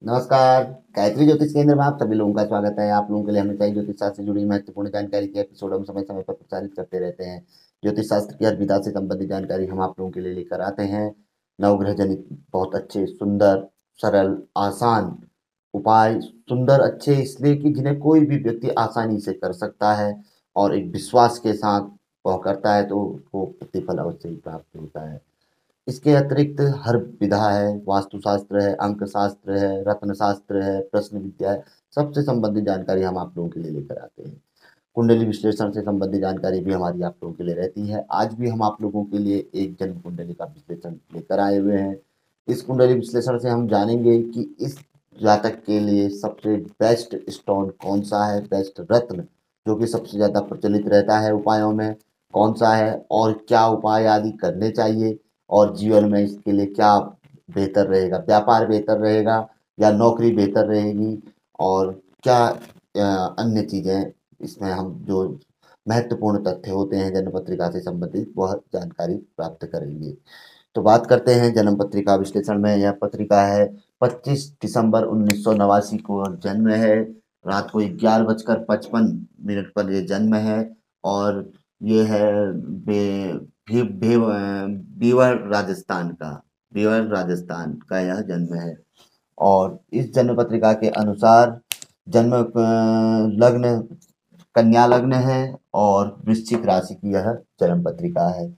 नमस्कार। गायत्री ज्योतिष केंद्र में आप सभी लोगों का स्वागत है। आप लोगों के लिए हमेशा ही ज्योतिष शास्त्र से जुड़ी महत्वपूर्ण जानकारी के एपिसोड हम समय समय पर प्रसारित करते रहते हैं। ज्योतिष शास्त्र की हर विधा से संबंधित जानकारी हम आप लोगों के लिए लेकर आते हैं। नवग्रह जनित बहुत अच्छे, सुंदर, सरल, आसान उपाय। सुंदर अच्छे इसलिए कि जिन्हें कोई भी व्यक्ति आसानी से कर सकता है और एक विश्वास के साथ वह करता है तो उसको प्रतिफल अवश्य ही प्राप्त होता है। इसके अतिरिक्त हर विधा है, वास्तुशास्त्र है, अंक शास्त्र है, रत्न शास्त्र है, प्रश्न विद्या है, सबसे संबंधित जानकारी हम आप लोगों के लिए लेकर आते हैं। कुंडली विश्लेषण से संबंधित जानकारी भी हमारी आप लोगों के लिए रहती है। आज भी हम आप लोगों के लिए एक जन्म कुंडली का विश्लेषण लेकर आए हुए हैं। इस कुंडली विश्लेषण से हम जानेंगे कि इस जातक के लिए सबसे बेस्ट स्टोन कौन सा है, बेस्ट रत्न जो कि सबसे ज़्यादा प्रचलित रहता है उपायों में कौन सा है, और क्या उपाय आदि करने चाहिए, और जीवन में इसके लिए क्या बेहतर रहेगा, व्यापार बेहतर रहेगा या नौकरी बेहतर रहेगी, और क्या अन्य चीज़ें इसमें हम जो महत्वपूर्ण तथ्य होते हैं जन्म पत्रिका से संबंधित वह जानकारी प्राप्त करेंगे। तो बात करते हैं जन्म पत्रिका विश्लेषण में। यह पत्रिका है 25 दिसंबर 1989 को जन्म है। रात को 11:55 पर ये जन्म है। और ये है बे, भी, भी, बीवर राजस्थान का बीवर राजस्थान का यह जन्म है। और इस जन्म पत्रिका के अनुसार जन्म लग्न कन्या लग्न है और वृश्चिक राशि की यह जन्म पत्रिका है।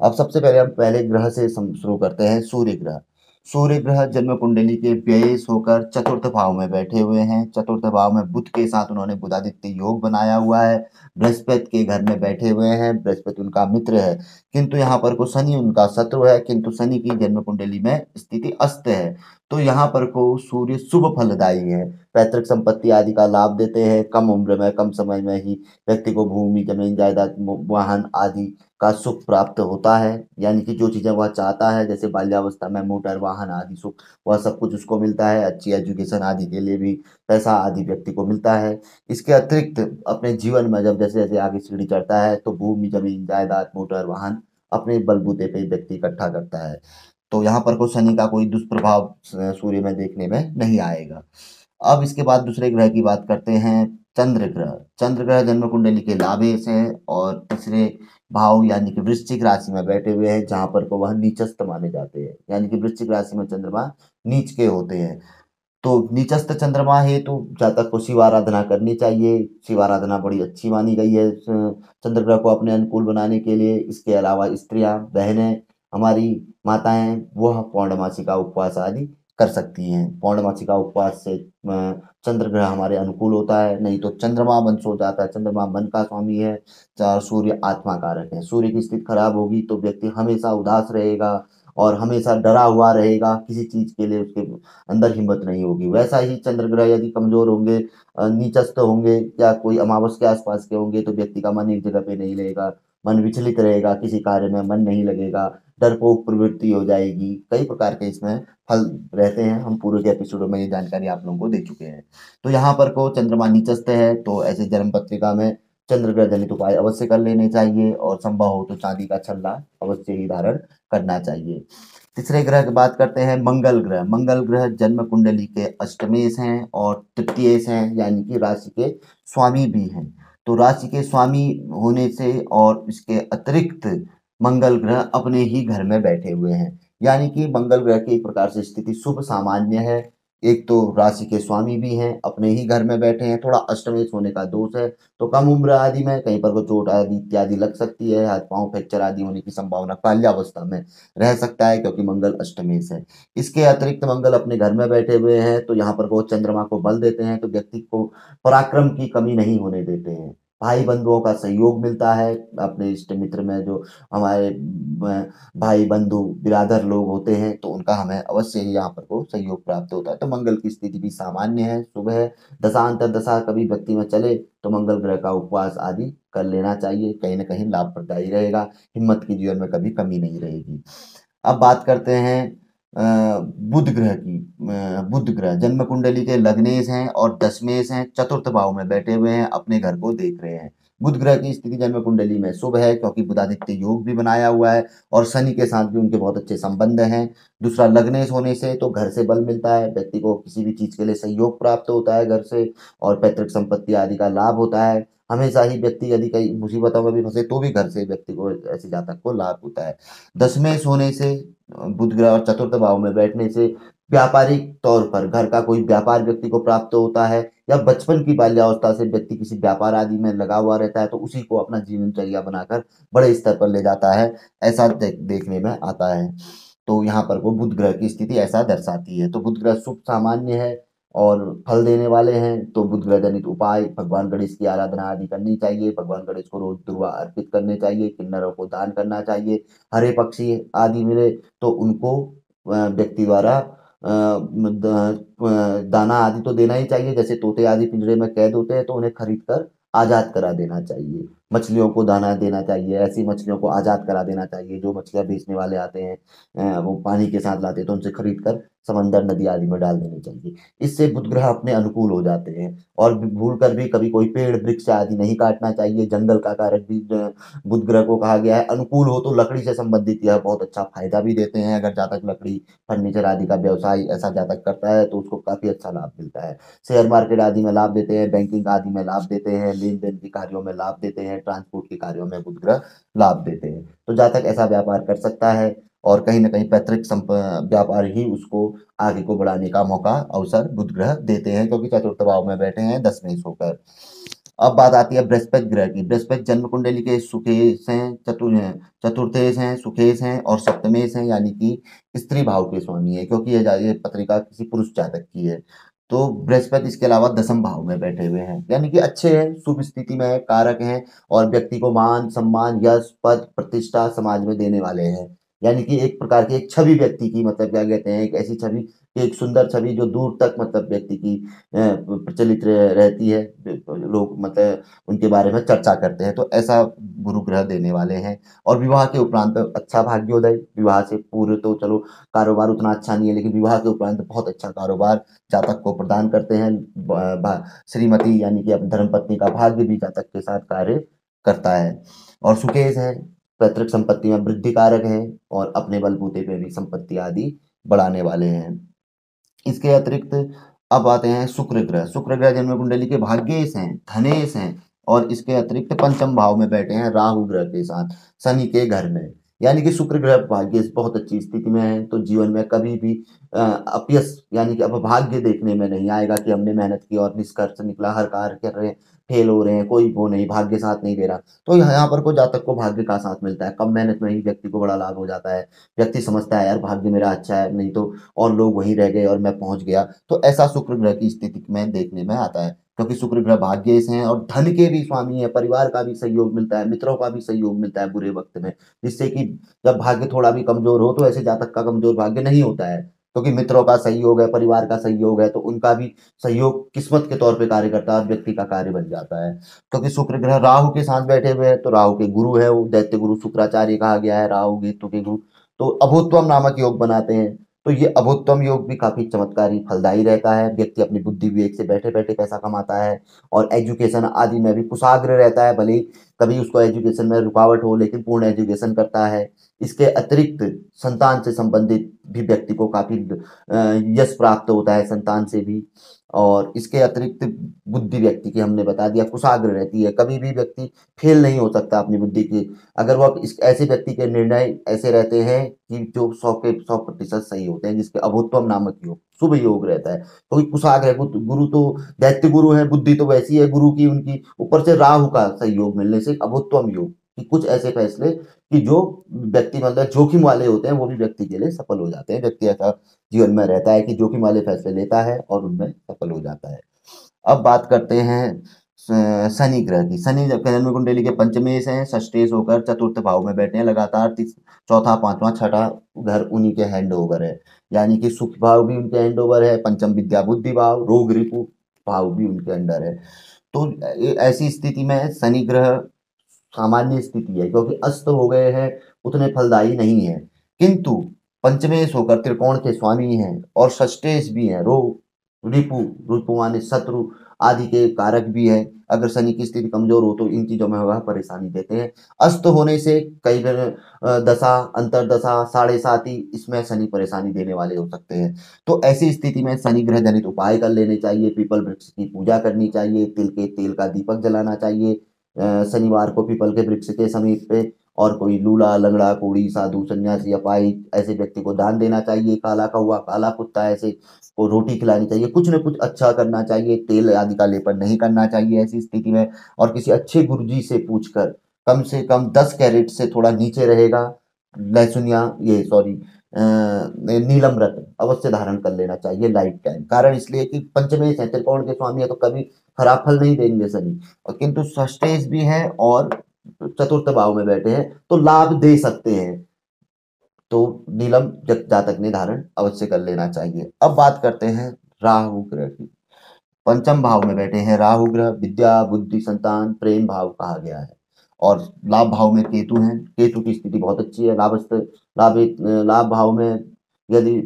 अब सबसे पहले हम पहले ग्रह से शुरू करते हैं। सूर्य ग्रह। सूर्य ग्रह जन्म कुंडली के व्ययेश होकर चतुर्थ भाव में बैठे हुए हैं। चतुर्थ भाव में बुध के साथ उन्होंने बुधादित्य योग बनाया हुआ है। बृहस्पति के घर में बैठे हुए हैं। बृहस्पति उनका मित्र है, किंतु यहाँ पर को शनि उनका शत्रु है। किंतु शनि की जन्म कुंडली में स्थिति अस्त है, तो यहाँ पर को सूर्य शुभ फलदायी है। पैतृक संपत्ति आदि का लाभ देते हैं। कम उम्र में, कम समय में ही व्यक्ति को भूमि, जमीन, जायदाद, वाहन आदि का सुख प्राप्त होता है। यानी कि जो चीज़ें वह चाहता है, जैसे बाल्यावस्था में मोटर वाहन आदि सुख, वह सब कुछ उसको मिलता है। अच्छी एजुकेशन आदि के लिए भी पैसा आदि व्यक्ति को मिलता है। इसके अतिरिक्त अपने जीवन में जब जैसे जैसे आगे सीढ़ी चढ़ता है तो भूमि, जमीन, जायदाद, मोटर वाहन अपने बलबूते पे व्यक्ति इकट्ठा करता है। तो यहाँ पर को शनि का कोई दुष्प्रभाव सूर्य में देखने में नहीं आएगा। अब इसके बाद दूसरे ग्रह की बात करते हैं। चंद्र ग्रह। चंद्र ग्रह जन्म कुंडली के लाभेश है और तीसरे भाव यानी कि वृश्चिक राशि में बैठे हुए हैं, जहां पर को वह नीचस्थ माने जाते हैं। यानी कि वृश्चिक राशि में चंद्रमा नीच के होते हैं। तो नीचस्थ चंद्रमा है तो जातक को शिव आराधना करनी चाहिए। शिव आराधना बड़ी अच्छी मानी गई है चंद्र ग्रह को अपने अनुकूल बनाने के लिए। इसके अलावा स्त्रियां, बहनें, हमारी माताएं वह पौर्णमासी का उपवास आदि कर सकती हैं। पौर्णमासी का उपवास से चंद्र ग्रह हमारे अनुकूल होता है। नहीं तो चंद्रमा वंश हो जाता है। चंद्रमा मन का स्वामी है, सूर्य आत्मा कारक है। सूर्य की स्थिति खराब होगी तो व्यक्ति हमेशा उदास रहेगा और हमेशा डरा हुआ रहेगा। किसी चीज के लिए उसके अंदर हिम्मत नहीं होगी। वैसा ही चंद्र ग्रह यदि कमजोर होंगे, नीचस्थ होंगे या कोई अमावस के आसपास के होंगे तो व्यक्ति का मन एक जगह पे नहीं रहेगा। मन विचलित रहेगा, किसी कार्य में मन नहीं लगेगा, डरपोक प्रवृत्ति हो जाएगी। कई प्रकार के इसमें फल रहते हैं। हम पूर्व के एपिसोडों में ये जानकारी आप लोगों को दे चुके हैं। तो यहाँ पर को चंद्रमा नीचस्थ है तो ऐसे जन्म पत्रिका में चंद्र ग्रह जनित उपाय अवश्य कर लेने चाहिए और संभव हो तो चांदी का छल्ला अवश्य ही धारण करना चाहिए। तीसरे ग्रह की बात करते हैं। मंगल ग्रह। मंगल ग्रह जन्म कुंडली के अष्टमेश हैं और तृतीयेश हैं, यानी कि राशि के स्वामी भी हैं। तो राशि के स्वामी होने से और इसके अतिरिक्त मंगल ग्रह अपने ही घर में बैठे हुए हैं। यानी कि मंगल ग्रह की एक प्रकार से स्थिति शुभ सामान्य है। एक तो राशि के स्वामी भी हैं, अपने ही घर में बैठे हैं। थोड़ा अष्टमेश होने का दोष है, तो कम उम्र आदि में कहीं पर को चोट आदि इत्यादि लग सकती है। हाथ पांव फ्रैक्चर आदि होने की संभावना बाल्यावस्था में रह सकता है, क्योंकि मंगल अष्टमेश है। इसके अतिरिक्त मंगल अपने घर में बैठे हुए हैं तो यहाँ पर वो चंद्रमा को बल देते हैं, तो व्यक्ति को पराक्रम की कमी नहीं होने देते हैं। भाई बंधुओं का सहयोग मिलता है। अपने इष्ट मित्र में जो हमारे भाई बंधु बिरादर लोग होते हैं तो उनका हमें अवश्य ही यहाँ पर को सहयोग प्राप्त होता है। तो मंगल की स्थिति भी सामान्य है, शुभ है। दशा अंतर दशा कभी व्यक्ति में चले तो मंगल ग्रह का उपवास आदि कर लेना चाहिए, कहीं ना कहीं लाभप्रदायी रहेगा। हिम्मत की जीवन में कभी कमी नहीं रहेगी। अब बात करते हैं बुध ग्रह की। बुध ग्रह जन्म कुंडली के लग्नेश हैं और दशमेश हैं। चतुर्थ भाव में बैठे हुए हैं, अपने घर को देख रहे हैं। बुध ग्रह की स्थिति जन्म कुंडली में शुभ है, क्योंकि बुधादित्य योग भी बनाया हुआ है और शनि के साथ भी उनके बहुत अच्छे संबंध हैं। दूसरा, लग्नेश होने से तो घर से बल मिलता है, व्यक्ति को किसी भी चीज के लिए सहयोग प्राप्त होता है घर से, और पैतृक संपत्ति आदि का लाभ होता है। हमेशा ही व्यक्ति यदि कई मुसीबतों में भी फंसे तो भी घर से व्यक्ति को, ऐसे जातक को लाभ होता है। दशमेश होने से, बुध ग्रह और चतुर्थ भाव में बैठने से व्यापारिक तौर पर घर का कोई व्यापार व्यक्ति को प्राप्त होता है, या बचपन की बाल्यावस्था से व्यक्ति किसी व्यापार आदि में लगा हुआ रहता है तो उसी को अपना जीवनचर्या बनाकर बड़े स्तर पर ले जाता है, ऐसा देखने में आता है। तो यहाँ पर वो बुध ग्रह की स्थिति ऐसा दर्शाती है। तो बुध ग्रह शुभ सामान्य है और फल देने वाले हैं। तो बुध ग्रह जनित उपाय, भगवान गणेश की आराधना आदि करनी चाहिए, भगवान गणेश को रोज दुर्वा अर्पित करने चाहिए, किन्नरों को दान करना चाहिए, हरे पक्षी आदि मिले तो उनको व्यक्ति द्वारा दाना आदि तो देना ही चाहिए। जैसे तोते आदि पिंजरे में कैद होते हैं तो उन्हें खरीद कर आजाद करा देना चाहिए। मछलियों को दाना देना चाहिए, ऐसी मछलियों को आजाद करा देना चाहिए। जो मछलियां बेचने वाले आते हैं वो पानी के साथ लाते हैं तो उनसे खरीद कर समंदर नदी आदि में डाल देने चाहिए। इससे बुध ग्रह अपने अनुकूल हो जाते हैं। और भूल कर भी कभी कोई पेड़ वृक्ष आदि नहीं काटना चाहिए। जंगल का कारक भी बुध ग्रह को कहा गया है। अनुकूल हो तो लकड़ी से संबंधित यह बहुत अच्छा फायदा भी देते हैं। अगर जातक लकड़ी फर्नीचर आदि का व्यवसाय ऐसा जातक करता है तो उसको काफी अच्छा लाभ मिलता है। शेयर मार्केट आदि में लाभ देते हैं, बैंकिंग आदि में लाभ देते हैं, लेन देन के कार्यों में लाभ देते हैं, ट्रांसपोर्ट के कार्यों में बुध ग्रह लाभ देते हैं। तो जातक ऐसा व्यापार कर सकता है और कहीं ना कहीं पैतृक व्यापार ही उसको आगे को बढ़ाने का मौका अवसर बुध ग्रह देते हैं, क्योंकि चतुर्थ भाव में बैठे हैं दसवें होकर। अब बात आती है बृहस्पति ग्रह की। बृहस्पति जन्म कुंडली के सुखेश हैं, चतुर्थेश हैं, सुखेश हैं और सप्तमेश हैं, यानी कि स्त्री भाव के स्वामी है, क्योंकि ये पत्रिका किसी पुरुष जातक की है। तो बृहस्पति इसके अलावा दसम भाव में बैठे हुए हैं, यानी कि अच्छे हैं, शुभ स्थिति में है, कारक हैं और व्यक्ति को मान सम्मान यश पद प्रतिष्ठा समाज में देने वाले हैं। यानी कि एक प्रकार की एक छवि व्यक्ति की, मतलब क्या कहते हैं, एक ऐसी छवि, एक सुंदर छवि जो दूर तक मतलब व्यक्ति की प्रचलित रहती है। लोग मतलब उनके बारे में चर्चा करते हैं। तो ऐसा गुरु ग्रह देने वाले हैं। और विवाह के उपरांत अच्छा भाग्योदय, विवाह से पूर्व तो चलो कारोबार उतना अच्छा नहीं है, लेकिन विवाह के उपरांत बहुत अच्छा कारोबार जातक को प्रदान करते हैं। श्रीमती यानी कि अपनी धर्मपत्नी का भाग्य भी जातक के साथ कार्य करता है। और सुकेश है, पैतृक संपत्ति में वृद्धि कारक है और अपने बलबूते पे भी संपत्ति आदि बढ़ाने वाले हैं। इसके अतिरिक्त अब आते हैं शुक्र ग्रह। शुक्र ग्रह जन्म कुंडली के भाग्येश हैं, धनेश हैं और इसके अतिरिक्त पंचम भाव में बैठे हैं राहु ग्रह के साथ शनि के घर में। यानी कि शुक्र ग्रह भाग्येश बहुत अच्छी स्थिति में है, तो जीवन में कभी भी अपयश यानी कि अभाग्य देखने में नहीं आएगा कि हमने मेहनत की और निष्कर्ष निकला, हर कार्य कर रहे हैं फेल हो रहे हैं, कोई वो नहीं, भाग्य साथ नहीं दे रहा। तो यहाँ पर को जातक को भाग्य का साथ मिलता है, कम मेहनत में ही व्यक्ति को बड़ा लाभ हो जाता है। व्यक्ति समझता है यार भाग्य मेरा अच्छा है, नहीं तो और लोग वहीं रह गए और मैं पहुंच गया। तो ऐसा शुक्र ग्रह की स्थिति में देखने में आता है, क्योंकि शुक्र ग्रह भाग्येश हैं और धन के भी स्वामी है, परिवार का भी सहयोग मिलता है, मित्रों का भी सहयोग मिलता है बुरे वक्त में, जिससे कि जब भाग्य थोड़ा भी कमजोर हो तो ऐसे जातक का कमजोर भाग्य नहीं होता है, क्योंकि मित्रों का सहयोग है, परिवार का सहयोग है, तो उनका भी सहयोग किस्मत के तौर पे कार्य करता है और व्यक्ति का कार्य बन जाता है। क्योंकि शुक्र ग्रह राहु के साथ बैठे हुए हैं, तो राहु के गुरु है, वो दैत्य गुरु शुक्राचार्य कहा गया है, राहु केतु के गुरु, तो अभूतत्वम नामक योग बनाते हैं। तो ये अभूतत्वम योग भी काफी चमत्कारी फलदायी रहता है। व्यक्ति अपनी बुद्धि विवेक से बैठे बैठे पैसा कमाता है और एजुकेशन आदि में भी कुशाग्र रहता है, भले ही कभी उसको एजुकेशन में रुकावट हो लेकिन पूर्ण एजुकेशन करता है। इसके अतिरिक्त संतान से संबंधित भी व्यक्ति को काफी यश प्राप्त होता है संतान से भी। और इसके अतिरिक्त बुद्धि व्यक्ति की हमने बता दिया कुशाग्र रहती है, कभी भी व्यक्ति फेल नहीं हो सकता अपनी बुद्धि की। अगर वो इस ऐसे व्यक्ति के निर्णय ऐसे रहते हैं कि जो 100 के 100% सही होते हैं, जिसके अभूतत्वम नामक योग शुभ योग रहता है। क्योंकि कुशाग्र है, गुरु तो दैत्य गुरु है, बुद्धि तो वैसी है गुरु की उनकी, ऊपर से राहु का सहयोग मिलने से अभूतत्वम योग कि कुछ ऐसे फैसले कि जो व्यक्ति मतलब जोखिम वाले होते हैं वो भी व्यक्ति के लिए सफल हो जाते हैं। व्यक्ति ऐसा जीवन में रहता है कि जोखिम वाले फैसले लेता है और उनमें सफल हो जाता है। अब बात करते हैं शनि ग्रह की। शनि जन्म कुंडली के पंचमेश हैं, षष्ठेश होकर चतुर्थ भाव में बैठे हैं लगातार। चौथा पांचवा छठा घर उन्हीं के हैंड ओवर है, यानी कि सुख भाव भी उनके हैंड ओवर है, पंचम विद्या बुद्धि भाव, रोग रिपु भाव भी उनके अंडर है। तो ऐसी स्थिति में शनि ग्रह सामान्य स्थिति है, क्योंकि अस्त हो गए हैं, उतने फलदायी नहीं है। किंतु पंचमेश होकर त्रिकोण के स्वामी हैं और षष्ठेश भी हैं, रो रिपु, रिपु माने शत्रु आदि के कारक भी है। अगर शनि की स्थिति कमजोर हो तो इन चीजों में वह परेशानी देते हैं। अस्त होने से कई बार दशा, अंतरदशा, साढ़े साती, इसमें शनि परेशानी देने वाले हो सकते हैं। तो ऐसी स्थिति में शनि ग्रह जनित उपाय कर लेने चाहिए। पीपल वृक्ष की पूजा करनी चाहिए, तिल के तेल का दीपक जलाना चाहिए शनिवार को पीपल के वृक्ष के समीप पे, और कोई लूला, लंगड़ा, कोढ़ी, साधु, सन्यासी, अपाई ऐसे व्यक्ति को दान देना चाहिए। काला कौवा, काला कुत्ता ऐसे को रोटी खिलानी चाहिए। कुछ न कुछ अच्छा करना चाहिए। तेल आदि का लेपन नहीं करना चाहिए ऐसी स्थिति में। और किसी अच्छे गुरुजी से पूछकर, कम से कम 10 कैरेट से थोड़ा नीचे रहेगा लहसुन या ये सॉरी नीलम रत्न अवश्य धारण कर लेना चाहिए लाइफ टाइम। कारण इसलिए कि पंचमेश है, त्रिकोण के स्वामी है, तो कभी खराब फल नहीं देंगे शनि, और किंतु षष्ठेश भी है और चतुर्थ भाव में बैठे हैं तो लाभ दे सकते हैं। तो नीलम जातक ने धारण अवश्य कर लेना चाहिए। अब बात करते हैं राहु ग्रह की। पंचम भाव में बैठे हैं राहु ग्रह। विद्या, बुद्धि, संतान, प्रेम भाव कहा गया है। और लाभ भाव में केतु हैं। केतु की स्थिति बहुत अच्छी है। लाभ लाभ भाव में यदि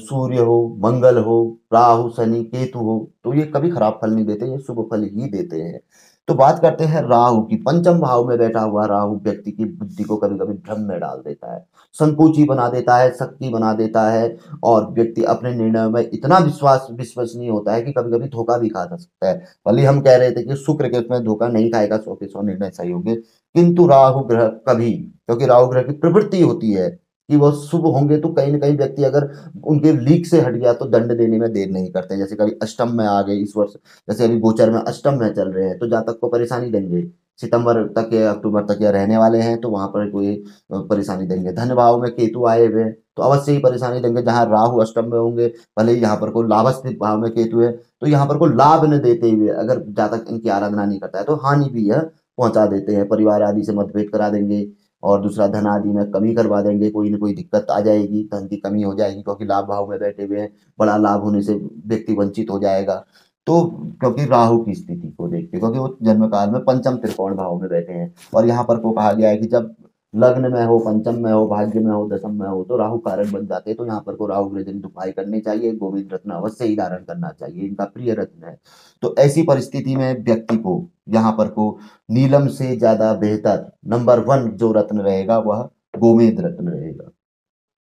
सूर्य हो, मंगल हो, राहु, शनि, केतु हो तो ये कभी खराब फल नहीं देते, ये शुभ फल ही देते हैं। तो बात करते हैं राहु की। पंचम भाव में बैठा हुआ राहु व्यक्ति की बुद्धि को कभी कभी भ्रम में डाल देता है, संकोची बना देता है, शक्ति बना देता है, और व्यक्ति अपने निर्णय में इतना विश्वसनीय होता है कि कभी कभी धोखा भी खा सकता है। भले हम कह रहे थे कि शुक्र के उसमें धोखा नहीं खाएगा, 100 के 100 निर्णय सही होंगे, किंतु राहु ग्रह कभी, क्योंकि राहु ग्रह की प्रवृत्ति होती है कि वो शुभ होंगे तो कहीं ना कहीं व्यक्ति अगर उनके लीक से हट गया तो दंड देने में देर नहीं करते। जैसे कभी अष्टम में आ गए इस वर्ष, जैसे अभी गोचर में अष्टम में चल रहे हैं तो जातक को परेशानी देंगे। सितंबर तक या अक्टूबर तक या रहने वाले हैं तो वहां पर कोई परेशानी देंगे। धन भाव में केतु आए हुए हैं तो अवश्य ही परेशानी देंगे। जहां राहु अष्टम में होंगे, भले ही यहाँ पर कोई लाभस्थित भाव में केतु है तो यहाँ पर कोई लाभ न देते हुए अगर जातक इनकी आराधना नहीं करता है तो हानि भी यह पहुंचा देते हैं। परिवार आदि से मतभेद करा देंगे, और दूसरा धन आदि में कमी करवा देंगे। कोई ना कोई दिक्कत आ जाएगी, धन की कमी हो जाएगी, क्योंकि लाभ भाव में बैठे हुए हैं। बड़ा लाभ होने से व्यक्ति वंचित हो जाएगा। तो क्योंकि राहु की स्थिति को देख के, क्योंकि वो जन्म काल में पंचम त्रिकोण भाव में बैठे हैं, और यहाँ पर को कहा गया है कि जब लग्न में हो, पंचम में हो, भाग्य में हो, दशम में हो तो राहु कारक बन जाते हैं। तो यहाँ पर को राहु ग्रह जनित उपाय करने चाहिए। गोविंद रत्न अवश्य ही धारण करना चाहिए, इनका प्रिय रत्न है। तो ऐसी परिस्थिति में व्यक्ति को यहाँ पर को नीलम से ज्यादा बेहतर नंबर 1 जो रत्न रहेगा वह गोमेद रत्न रहेगा।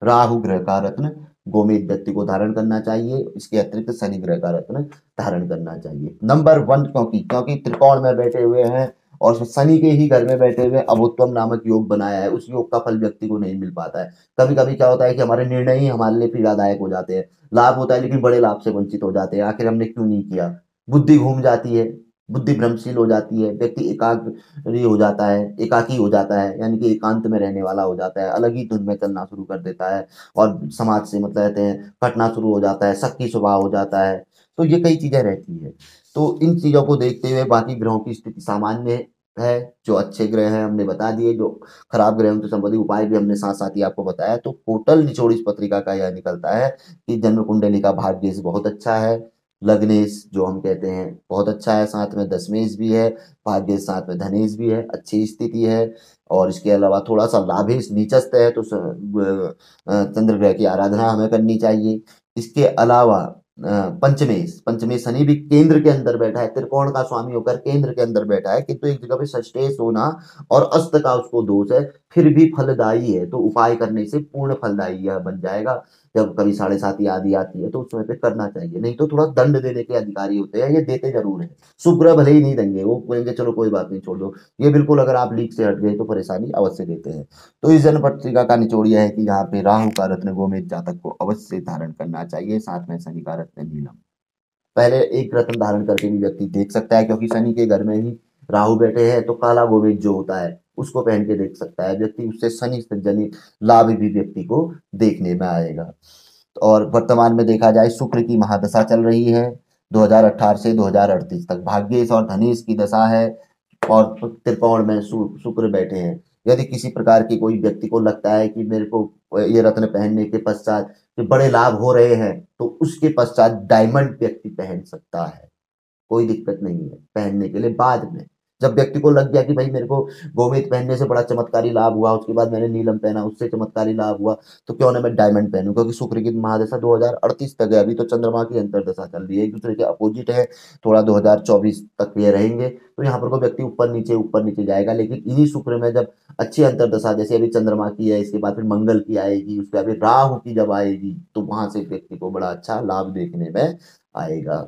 राहु ग्रह का रत्न गोमेद व्यक्ति को धारण करना चाहिए। इसके अतिरिक्त शनि ग्रह का रत्न धारण करना चाहिए। नंबर 1 क्योंकि क्योंकि त्रिकोण में बैठे हुए हैं और शनि के ही घर में बैठे हुए अभुत्वम नामक योग बनाया है। उस योग का फल व्यक्ति को नहीं मिल पाता है। कभी कभी क्या होता है कि हमारे निर्णय ही हमारे लिए पीड़ादायक हो जाते हैं। लाभ होता है लेकिन बड़े लाभ से वंचित हो जाते हैं। आखिर हमने क्यों नहीं किया। बुद्धि घूम जाती है, बुद्धि भ्रमशील हो जाती है, व्यक्ति एकाग्र हो जाता है, एकाकी हो जाता है, यानी कि एकांत में रहने वाला हो जाता है, अलग ही धुन में चलना शुरू कर देता है, और समाज से मतलब रहते हैं कटना शुरू हो जाता है, शक्की स्वभाव हो जाता है। तो ये कई चीजें रहती है। तो इन चीजों को देखते हुए बाकी ग्रहों की स्थिति सामान्य है। जो अच्छे ग्रह हैं हमने बता दिए, जो खराब ग्रह हैं उनसे संबंधित उपाय भी हमने साथ साथ ही आपको बताया। तो टोटल निचोड़ इस पत्रिका का यह निकलता है कि जन्म कुंडली का भाग्य बहुत अच्छा है, लग्नेश जो हम कहते हैं बहुत अच्छा है, साथ में दशमेश भी है, भाग्य साथ में धनेश भी है, अच्छी स्थिति है। और इसके अलावा थोड़ा सा लाभेश नीचस्थ है तो चंद्र ग्रह की आराधना हमें करनी चाहिए। इसके अलावा पंचमेश पंचमेश शनि भी केंद्र के अंदर बैठा है, त्रिकोण का स्वामी होकर केंद्र के अंदर बैठा है, किंतु एक जगह पे षष्ठेश होना और अस्त का उसको दोष है, फिर भी फलदायी है। तो उपाय करने से पूर्ण फलदायी यह बन जाएगा। जब कभी साढ़े साती आदि आती है तो उस समय पे करना चाहिए, नहीं तो थोड़ा दंड देने के अधिकारी होते हैं, ये देते जरूर है। शुभ ग्रह भले ही नहीं देंगे, वो बोलेंगे चलो कोई बात नहीं छोड़ दो। ये बिल्कुल अगर आप लीक से हट गए तो परेशानी अवश्य देते हैं। तो इस जन्म पत्रिका का निचोड़ यह है कि यहाँ पे राहु का रत्न गोमेद जातक को अवश्य धारण करना चाहिए, साथ में शनि का रत्न नीलम। पहले एक रत्न धारण करके भी व्यक्ति देख सकता है, क्योंकि शनि के घर में ही राहु बैठे हैं तो काला गोमेद जो होता है उसको पहन के देख सकता है व्यक्ति। उससे शनि से जनित लाभ भी व्यक्ति को देखने में आएगा। और वर्तमान में देखा जाए शुक्र की महादशा चल रही है 2018 से 2038 तक। भाग्येश और धनेश की दशा है, और त्रिकोण में शुक्र बैठे हैं। यदि किसी प्रकार की कोई व्यक्ति को लगता है कि मेरे को ये रत्न पहनने के पश्चात कि बड़े लाभ हो रहे हैं तो उसके पश्चात डायमंड व्यक्ति पहन सकता है, कोई दिक्कत नहीं है पहनने के लिए बाद में। जब व्यक्ति को लग गया कि भाई मेरे को गोमेद पहनने से बड़ा चमत्कारी लाभ हुआ, उसके बाद मैंने नीलम पहना उससे चमत्कारी लाभ हुआ, तो क्यों ना मैं डायमंड पहनूं, क्योंकि शुक्र की महादशा 2038 तक है, अभी तो चंद्रमा की अंतर्दशा चल रही है, एक दूसरे के अपोजिट है, थोड़ा 2024 तक ये रहेंगे, तो यहाँ पर कोई व्यक्ति ऊपर नीचे जाएगा, लेकिन इन्हीं शुक्र में जब अच्छी अंतर्दशा, जैसे अभी चंद्रमा की है, इसके बाद फिर मंगल की आएगी, उसके बाद फिर राहु की जब आएगी, तो वहां से व्यक्ति को बड़ा अच्छा लाभ देखने में आएगा।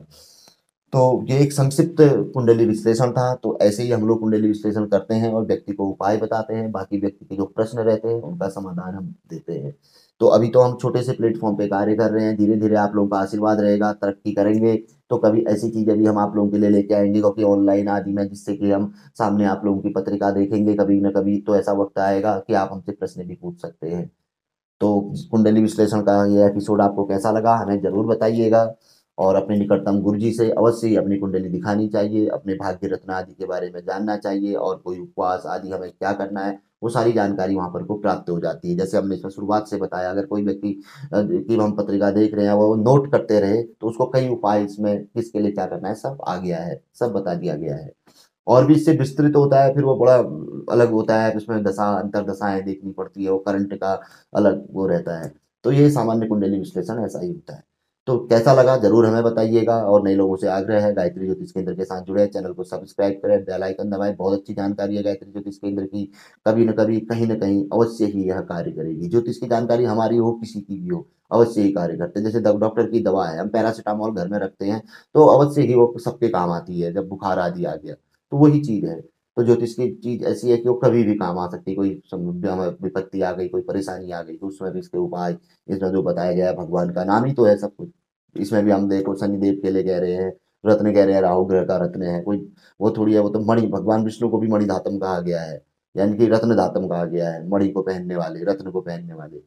तो ये एक संक्षिप्त कुंडली विश्लेषण था। तो ऐसे ही हम लोग कुंडली विश्लेषण करते हैं और व्यक्ति को उपाय बताते हैं, बाकी व्यक्ति के जो प्रश्न रहते हैं उनका समाधान हम देते हैं। तो अभी तो हम छोटे से प्लेटफॉर्म पे कार्य कर रहे हैं, धीरे धीरे आप लोगों का आशीर्वाद रहेगा, तरक्की करेंगे तो कभी ऐसी चीजें भी हम आप लोगों के लिए लेके आएंगे, क्योंकि ऑनलाइन आदि में, जिससे कि हम सामने आप लोगों की पत्रिका देखेंगे कभी ना कभी, तो ऐसा वक्त आएगा कि आप हमसे प्रश्न भी पूछ सकते हैं। तो कुंडली विश्लेषण का ये एपिसोड आपको कैसा लगा हमें जरूर बताइएगा, और अपने निकटतम गुरुजी से अवश्य ही अपनी कुंडली दिखानी चाहिए, अपने भाग्य रत्न आदि के बारे में जानना चाहिए, और कोई उपवास आदि हमें क्या करना है वो सारी जानकारी वहां पर को प्राप्त हो जाती है। जैसे हमने इसमें शुरुआत से बताया, अगर कोई व्यक्ति की हम पत्रिका देख रहे हैं वो नोट करते रहे, तो उसको कई उपाय इसमें किसके लिए क्या करना है सब आ गया है, सब बता दिया गया है। और भी इससे विस्तृत होता है, फिर वो बड़ा अलग होता है, उसमें दशा अंतर दशाएं देखनी पड़ती है, वो करंट का अलग वो रहता है। तो ये सामान्य कुंडली विश्लेषण ऐसा ही होता है। तो कैसा लगा जरूर हमें बताइएगा, और नए लोगों से आग्रह है गायत्री ज्योतिष केंद्र के साथ जुड़े, चैनल को सब्सक्राइब करें, बेल आइकन दबाएं, बहुत अच्छी जानकारी है गायत्री ज्योतिष केंद्र की, कभी न कभी कहीं न कहीं अवश्य ही यह कार्य करेगी। ज्योतिष की जानकारी हमारी हो किसी की भी हो, अवश्य ही कार्य करते हैं। जैसे डॉक्टर की दवा है, हम पैरासीटामोल घर में रखते हैं, तो अवश्य ही वो सबके काम आती है जब बुखार आदि आ गया, तो वही चीज है। तो ज्योतिष की चीज ऐसी है कि वो कभी भी काम आ सकती है, कोई विपत्ति आ गई, कोई परेशानी आ गई, तो उसमें भी इसके उपाय, इसमें जो बताया गया है, भगवान का नाम ही तो है सब कुछ। इसमें भी हम देखो शनिदेव के लिए कह रहे हैं, रत्न कह रहे हैं, राहु ग्रह का रत्न है कोई, वो थोड़ी है, वो तो मणि, भगवान विष्णु को भी मणि धातम कहा गया है, यानी कि रत्न धातम कहा गया है, मणि को पहनने वाले, रत्न को पहनने वाले।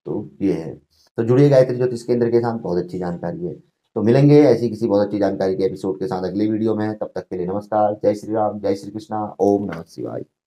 तो ये है। तो जुड़िए गायत्री ज्योतिष केंद्र के साथ, बहुत अच्छी जानकारी है। तो मिलेंगे ऐसी किसी बहुत अच्छी जानकारी के एपिसोड के साथ अगले वीडियो में, तब तक के लिए नमस्कार, जय श्री राम, जय श्री कृष्णा, ओम नमः शिवाय।